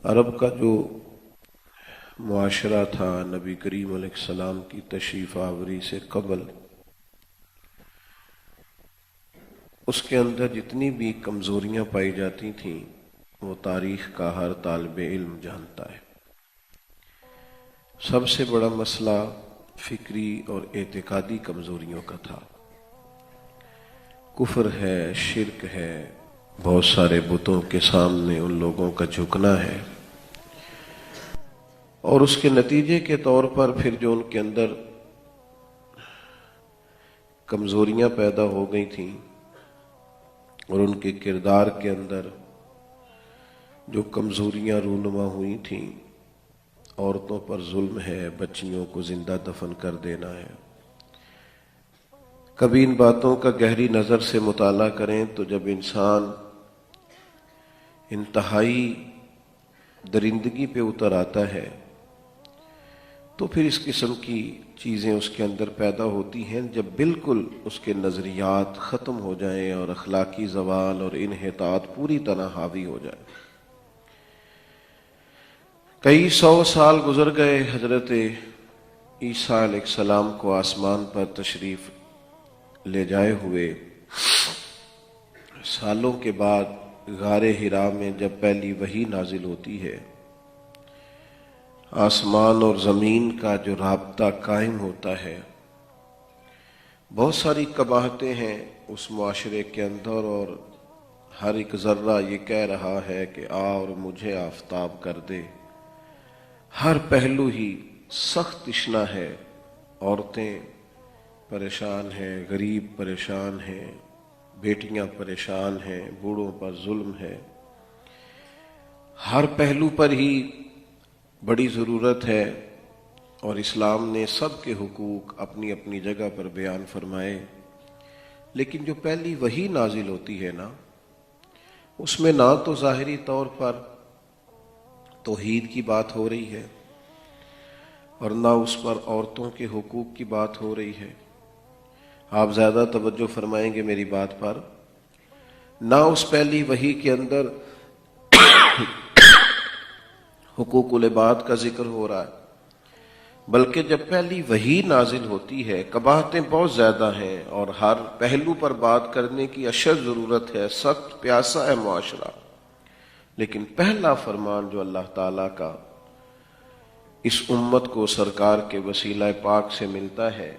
عرب کا جو معاشرہ تھا نبی کریم علیہ السلام کی تشریف آوری سے قبل، اس کے اندر جتنی بھی کمزوریاں پائی جاتی تھیں وہ تاریخ کا ہر طالب علم جانتا ہے۔ سب سے بڑا مسئلہ فکری اور اعتقادی کمزوریوں کا تھا۔ کفر ہے، شرک ہے، بہت سارے بتوں کے سامنے ان لوگوں کا جھکنا ہے، اور اس کے نتیجے کے طور پر پھر جو ان کے اندر کمزوریاں پیدا ہو گئی تھیں اور ان کے کردار کے اندر جو کمزوریاں رونما ہوئی تھیں، عورتوں پر ظلم ہے، بچیوں کو زندہ دفن کر دینا ہے۔ کبھی ان باتوں کا گہری نظر سے مطالعہ کریں تو جب انسان انتہائی درندگی پہ اتر آتا ہے تو پھر اس قسم کی چیزیں اس کے اندر پیدا ہوتی ہیں، جب بالکل اس کے نظریات ختم ہو جائیں اور اخلاقی زوال اور انحطاط پوری طرح حاوی ہو جائے۔ کئی سو سال گزر گئے حضرت عیسیٰ علیہ السلام کو آسمان پر تشریف لے جائے ہوئے۔ سالوں کے بعد غار حرا میں جب پہلی وحی نازل ہوتی ہے، آسمان اور زمین کا جو رابطہ قائم ہوتا ہے، بہت ساری قباحتیں ہیں اس معاشرے کے اندر، اور ہر ایک ذرہ یہ کہہ رہا ہے کہ آ اور مجھے آفتاب کر دے۔ ہر پہلو ہی سخت تشنا ہے، عورتیں پریشان ہیں، غریب پریشان ہیں، بیٹیاں پریشان ہیں، بوڑھوں پر ظلم ہے۔ ہر پہلو پر ہی بڑی ضرورت ہے، اور اسلام نے سب کے حقوق اپنی اپنی جگہ پر بیان فرمائے۔ لیکن جو پہلی وحی نازل ہوتی ہے نا، اس میں نہ تو ظاہری طور پر توحید کی بات ہو رہی ہے اور نہ اس پر عورتوں کے حقوق کی بات ہو رہی ہے۔ آپ زیادہ توجہ فرمائیں گے میری بات پر، نہ اس پہلی وحی کے اندر حقوق العباد کا ذکر ہو رہا ہے، بلکہ جب پہلی وحی نازل ہوتی ہے قباحتیں بہت زیادہ ہیں اور ہر پہلو پر بات کرنے کی اشد ضرورت ہے، سخت پیاسا ہے معاشرہ۔ لیکن پہلا فرمان جو اللہ تعالیٰ کا اس امت کو سرکار کے وسیلہ پاک سے ملتا ہے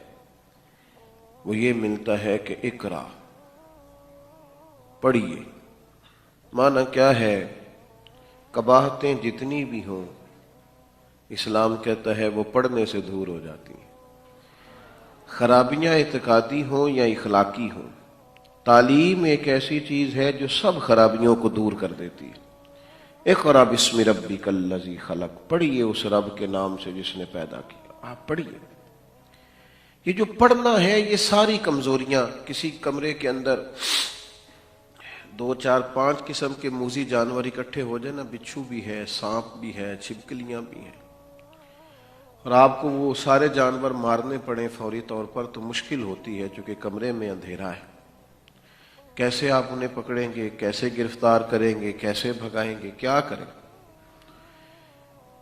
وہ یہ ملتا ہے کہ اقرا، پڑھیے۔ معنی کیا ہے؟ قباحتیں جتنی بھی ہوں، اسلام کہتا ہے وہ پڑھنے سے دور ہو جاتی ہیں۔ خرابیاں اعتقادی ہوں یا اخلاقی ہوں، تعلیم ایک ایسی چیز ہے جو سب خرابیوں کو دور کر دیتی ہے۔ اقرا بسم ربک الذی خلق، پڑھیے اس رب کے نام سے جس نے پیدا کیا۔ آپ پڑھیے۔ یہ جو پڑھنا ہے، یہ ساری کمزوریاں، کسی کمرے کے اندر 2 4 5 قسم کے موذی جانور اکٹھے ہو جائے نا، بچھو بھی ہے، سانپ بھی ہے، چھپکلیاں بھی ہیں، اور آپ کو وہ سارے جانور مارنے پڑیں فوری طور پر تو مشکل ہوتی ہے، چونکہ کمرے میں اندھیرا ہے۔ کیسے آپ انہیں پکڑیں گے، کیسے گرفتار کریں گے، کیسے بھگائیں گے، کیا کریں؟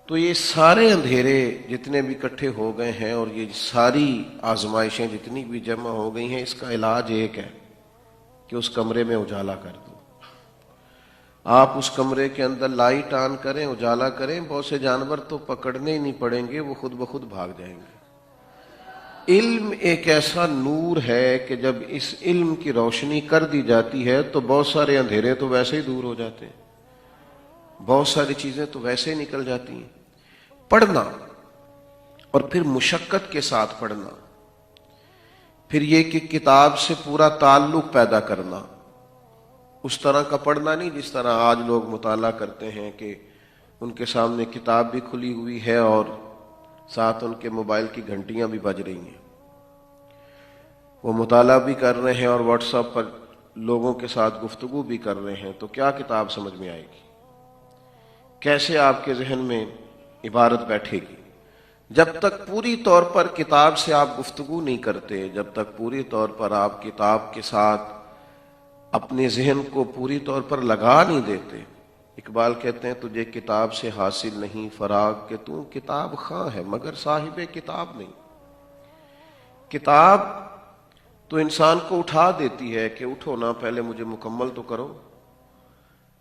تو یہ سارے اندھیرے جتنے بھی اکٹھے ہو گئے ہیں اور یہ ساری آزمائشیں جتنی بھی جمع ہو گئی ہیں، اس کا علاج ایک ہے کہ اس کمرے میں اجالا کر دو۔ آپ اس کمرے کے اندر لائٹ آن کریں، اجالا کریں، بہت سے جانور تو پکڑنے ہی نہیں پڑیں گے، وہ خود بخود بھاگ جائیں گے۔ علم ایک ایسا نور ہے کہ جب اس علم کی روشنی کر دی جاتی ہے تو بہت سارے اندھیرے تو ویسے ہی دور ہو جاتے ہیں، بہت ساری چیزیں تو ویسے ہی نکل جاتی ہیں۔ پڑھنا، اور پھر مشقت کے ساتھ پڑھنا، پھر یہ کہ کتاب سے پورا تعلق پیدا کرنا، اس طرح کا پڑھنا نہیں جس طرح آج لوگ مطالعہ کرتے ہیں کہ ان کے سامنے کتاب بھی کھلی ہوئی ہے اور ساتھ ان کے موبائل کی گھنٹیاں بھی بج رہی ہیں، وہ مطالعہ بھی کر رہے ہیں اور واٹس ایپ پر لوگوں کے ساتھ گفتگو بھی کر رہے ہیں، تو کیا کتاب سمجھ میں آئے گی؟ کیسے آپ کے ذہن میں عبارت بیٹھے گی؟ جب تک پوری طور پر کتاب سے آپ گفتگو نہیں کرتے، جب تک پوری طور پر آپ کتاب کے ساتھ اپنے ذہن کو پوری طور پر لگا نہیں دیتے، اقبال کہتے ہیں تجھے کتاب سے حاصل نہیں فراغ کہ تو کتاب خواں ہے مگر صاحب کتاب نہیں۔ کتاب تو انسان کو اٹھا دیتی ہے کہ اٹھو نا، پہلے مجھے مکمل تو کرو۔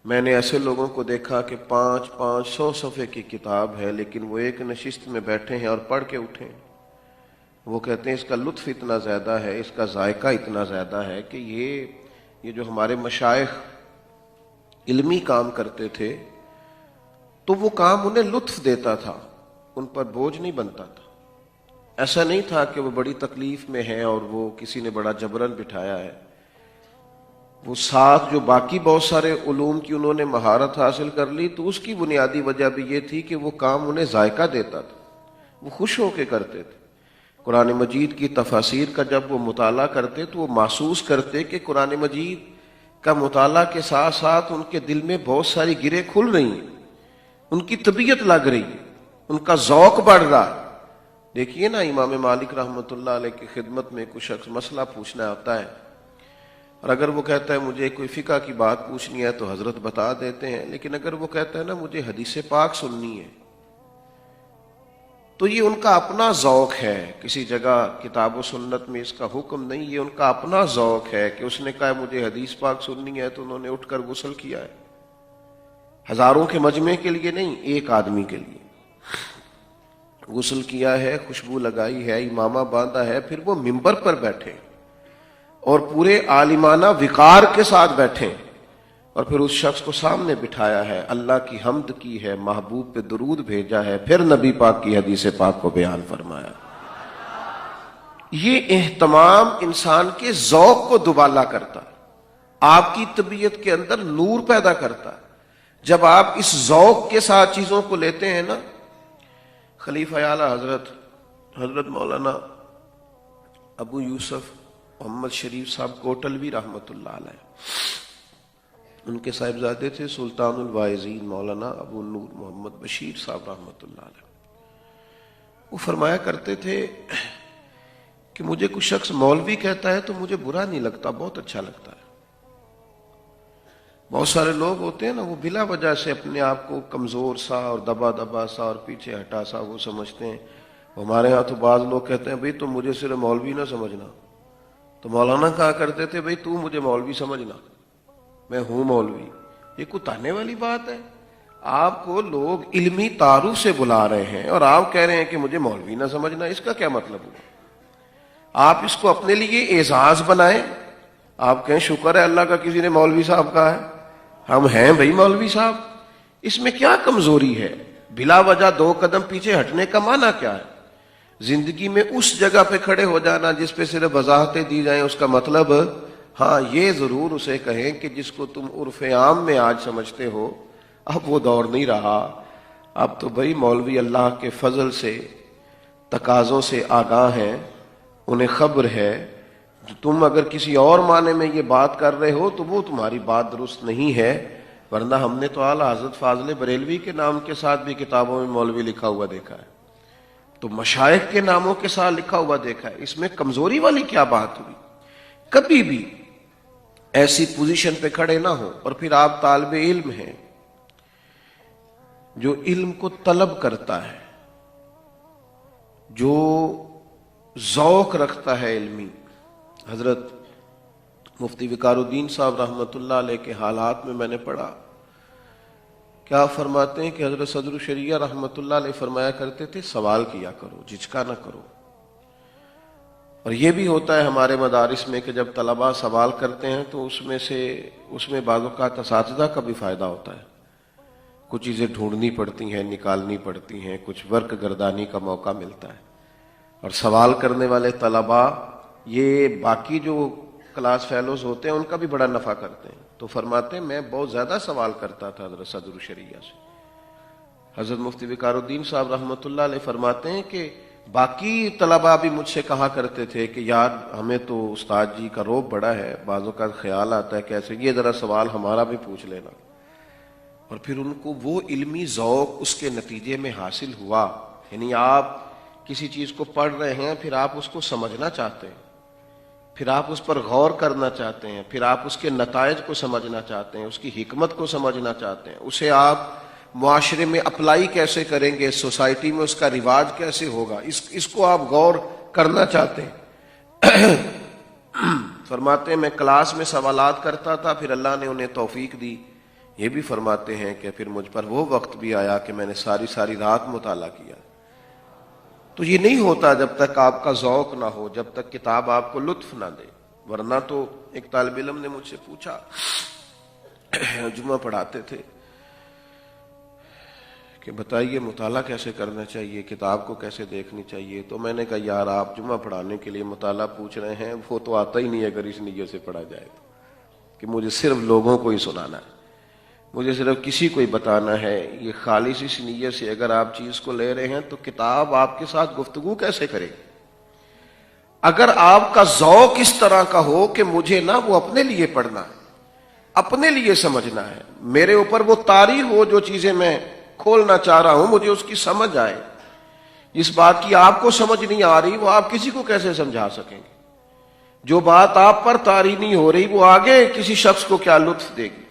میں نے ایسے لوگوں کو دیکھا کہ 500 صفحے کی کتاب ہے لیکن وہ ایک نشست میں بیٹھے ہیں اور پڑھ کے اٹھے۔ وہ کہتے ہیں اس کا لطف اتنا زیادہ ہے، اس کا ذائقہ اتنا زیادہ ہے کہ یہ جو ہمارے مشائخ علمی کام کرتے تھے تو وہ کام انہیں لطف دیتا تھا، ان پر بوجھ نہیں بنتا تھا۔ ایسا نہیں تھا کہ وہ بڑی تکلیف میں ہیں اور وہ کسی نے بڑا جبرن بٹھایا ہے۔ وہ ساتھ جو باقی بہت سارے علوم کی انہوں نے مہارت حاصل کر لی تو اس کی بنیادی وجہ بھی یہ تھی کہ وہ کام انہیں ذائقہ دیتا تھا، وہ خوش ہو کے کرتے تھے۔ قرآن مجید کی تفاسیر کا جب وہ مطالعہ کرتے تو وہ محسوس کرتے کہ قرآن مجید کا مطالعہ کے ساتھ ساتھ ان کے دل میں بہت ساری گریں کھل رہی ہیں، ان کی طبیعت لگ رہی ہے، ان کا ذوق بڑھ رہا ہے۔ دیکھیے نا، امام مالک رحمۃ اللہ علیہ کی خدمت میں کوئی شخص مسئلہ پوچھنا آتا ہے اور اگر وہ کہتا ہے مجھے کوئی فقہ کی بات پوچھنی ہے تو حضرت بتا دیتے ہیں، لیکن اگر وہ کہتا ہے نا مجھے حدیث پاک سننی ہے تو یہ ان کا اپنا ذوق ہے۔ کسی جگہ کتاب و سنت میں اس کا حکم نہیں، یہ ان کا اپنا ذوق ہے کہ اس نے کہا مجھے حدیث پاک سننی ہے تو انہوں نے اٹھ کر غسل کیا ہے، ہزاروں کے مجمع کے لیے نہیں، ایک آدمی کے لیے غسل کیا ہے، خوشبو لگائی ہے، امامہ باندھا ہے، پھر وہ منبر پر بیٹھے اور پورے عالمانہ وقار کے ساتھ بیٹھے اور پھر اس شخص کو سامنے بٹھایا ہے، اللہ کی حمد کی ہے، محبوب پہ درود بھیجا ہے، پھر نبی پاک کی حدیث پاک کو بیان فرمایا۔ یہ اہتمام انسان کے ذوق کو دوبالا کرتا ہے، آپ کی طبیعت کے اندر نور پیدا کرتا ہے۔ جب آپ اس ذوق کے ساتھ چیزوں کو لیتے ہیں نا، خلیفہ اعلیٰ حضرت مولانا ابو یوسف محمد شریف صاحب کوٹلوی رحمۃ اللہ علیہ، ان کے صاحبزادے تھے سلطان الواعظین مولانا ابو نور محمد بشیر صاحب رحمۃ اللہ علیہ۔ وہ فرمایا کرتے تھے کہ مجھے کوئی شخص مولوی کہتا ہے تو مجھے برا نہیں لگتا، بہت اچھا لگتا ہے۔ بہت سارے لوگ ہوتے ہیں نا، وہ بلا وجہ سے اپنے آپ کو کمزور سا اور دبا سا اور پیچھے ہٹا سا وہ سمجھتے ہیں۔ ہمارے ہاں تو بعض لوگ کہتے ہیں بھئی تم مجھے صرف مولوی نہ سمجھنا، تو مولانا کہا کرتے تھے بھئی تو مجھے مولوی سمجھنا، میں ہوں مولوی۔ یہ کوئی تانے والی بات ہے؟ آپ کو لوگ علمی تعارف سے بلا رہے ہیں اور آپ کہہ رہے ہیں کہ مجھے مولوی نہ سمجھنا، اس کا کیا مطلب ہوا؟ آپ اس کو اپنے لیے اعزاز بنائیں، آپ کہیں شکر ہے اللہ کا کسی نے مولوی صاحب کہا ہے، ہم ہیں بھئی مولوی صاحب۔ اس میں کیا کمزوری ہے؟ بلا وجہ 2 قدم پیچھے ہٹنے کا معنی کیا ہے؟ زندگی میں اس جگہ پہ کھڑے ہو جانا جس پہ صرف وضاحتیں دی جائیں، اس کا مطلب ہاں یہ ضرور اسے کہیں کہ جس کو تم عرف عام میں آج سمجھتے ہو اب وہ دور نہیں رہا، اب تو بھئی مولوی اللہ کے فضل سے تقاضوں سے آگاہ ہیں، انہیں خبر ہے۔ تم اگر کسی اور معنی میں یہ بات کر رہے ہو تو وہ تمہاری بات درست نہیں ہے، ورنہ ہم نے تو اعلیٰ حضرت فاضل بریلوی کے نام کے ساتھ بھی کتابوں میں مولوی لکھا ہوا دیکھا ہے، تو مشائخ کے ناموں کے ساتھ لکھا ہوا دیکھا ہے۔ اس میں کمزوری والی کیا بات ہوئی؟ کبھی بھی ایسی پوزیشن پہ کھڑے نہ ہو۔ اور پھر آپ طالب علم ہیں جو علم کو طلب کرتا ہے، جو ذوق رکھتا ہے علمی۔ حضرت مفتی وقار الدین صاحب رحمۃ اللہ علیہ کے حالات میں میں نے پڑھا، کیا فرماتے ہیں کہ حضرت صدر الشریعہ رحمۃ اللہ علیہ فرمایا کرتے تھے سوال کیا کرو، جھجکا نہ کرو۔ اور یہ بھی ہوتا ہے ہمارے مدارس میں کہ جب طلباء سوال کرتے ہیں تو اس میں بعض اوقات اساتذہ کا بھی فائدہ ہوتا ہے، کچھ چیزیں ڈھونڈنی پڑتی ہیں، نکالنی پڑتی ہیں، کچھ ورک گردانی کا موقع ملتا ہے، اور سوال کرنے والے طلباء یہ باقی جو کلاس فیلوز ہوتے ہیں ان کا بھی بڑا نفع کرتے ہیں۔ تو فرماتے ہیں میں بہت زیادہ سوال کرتا تھا حضرت صدر الشریعہ سے۔ حضرت مفتی وقار الدین صاحب رحمۃ اللہ علیہ فرماتے ہیں کہ باقی طلباء بھی مجھ سے کہا کرتے تھے کہ یار ہمیں تو استاد جی کا روب بڑا ہے، بعضوں کا خیال آتا ہے کیسے یہ ذرا سوال ہمارا بھی پوچھ لینا، اور پھر ان کو وہ علمی ذوق اس کے نتیجے میں حاصل ہوا۔ یعنی آپ کسی چیز کو پڑھ رہے ہیں، پھر آپ اس کو سمجھنا چاہتے ہیں، پھر آپ اس پر غور کرنا چاہتے ہیں، پھر آپ اس کے نتائج کو سمجھنا چاہتے ہیں، اس کی حکمت کو سمجھنا چاہتے ہیں، اسے آپ معاشرے میں اپلائی کیسے کریں گے، سوسائٹی میں اس کا رواج کیسے ہوگا، اس کو آپ غور کرنا چاہتے ہیں۔ فرماتے ہیں میں کلاس میں سوالات کرتا تھا، پھر اللہ نے انہیں توفیق دی۔ یہ بھی فرماتے ہیں کہ پھر مجھ پر وہ وقت بھی آیا کہ میں نے ساری رات مطالعہ کیا۔ تو یہ نہیں ہوتا جب تک آپ کا ذوق نہ ہو، جب تک کتاب آپ کو لطف نہ دے۔ ورنہ تو ایک طالب علم نے مجھ سے پوچھا، جمعہ پڑھاتے تھے، کہ بتائیے مطالعہ کیسے کرنا چاہیے، کتاب کو کیسے دیکھنی چاہیے۔ تو میں نے کہا یار آپ جمعہ پڑھانے کے لیے مطالعہ پوچھ رہے ہیں، وہ تو آتا ہی نہیں اگر اس نیت سے پڑھا جائے تو، کہ مجھے صرف لوگوں کو ہی سنانا ہے، مجھے صرف کسی کو ہی بتانا ہے۔ یہ خالص اس نیت سے اگر آپ چیز کو لے رہے ہیں تو کتاب آپ کے ساتھ گفتگو کیسے کرے گی؟ اگر آپ کا ذوق اس طرح کا ہو کہ مجھے نہ وہ اپنے لیے پڑھنا ہے، اپنے لیے سمجھنا ہے، میرے اوپر وہ طاری ہو، جو چیزیں میں کھولنا چاہ رہا ہوں مجھے اس کی سمجھ آئے، اس بات کی آپ کو سمجھ نہیں آ رہی وہ آپ کسی کو کیسے سمجھا سکیں گے؟ جو بات آپ پر طاری نہیں ہو رہی وہ آگے کسی شخص کو کیا لطف دے گی؟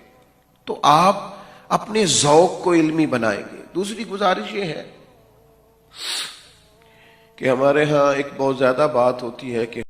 تو آپ اپنے ذوق کو علمی بنائیں گے۔ دوسری گزارش یہ ہے کہ ہمارے ہاں ایک بہت زیادہ بات ہوتی ہے کہ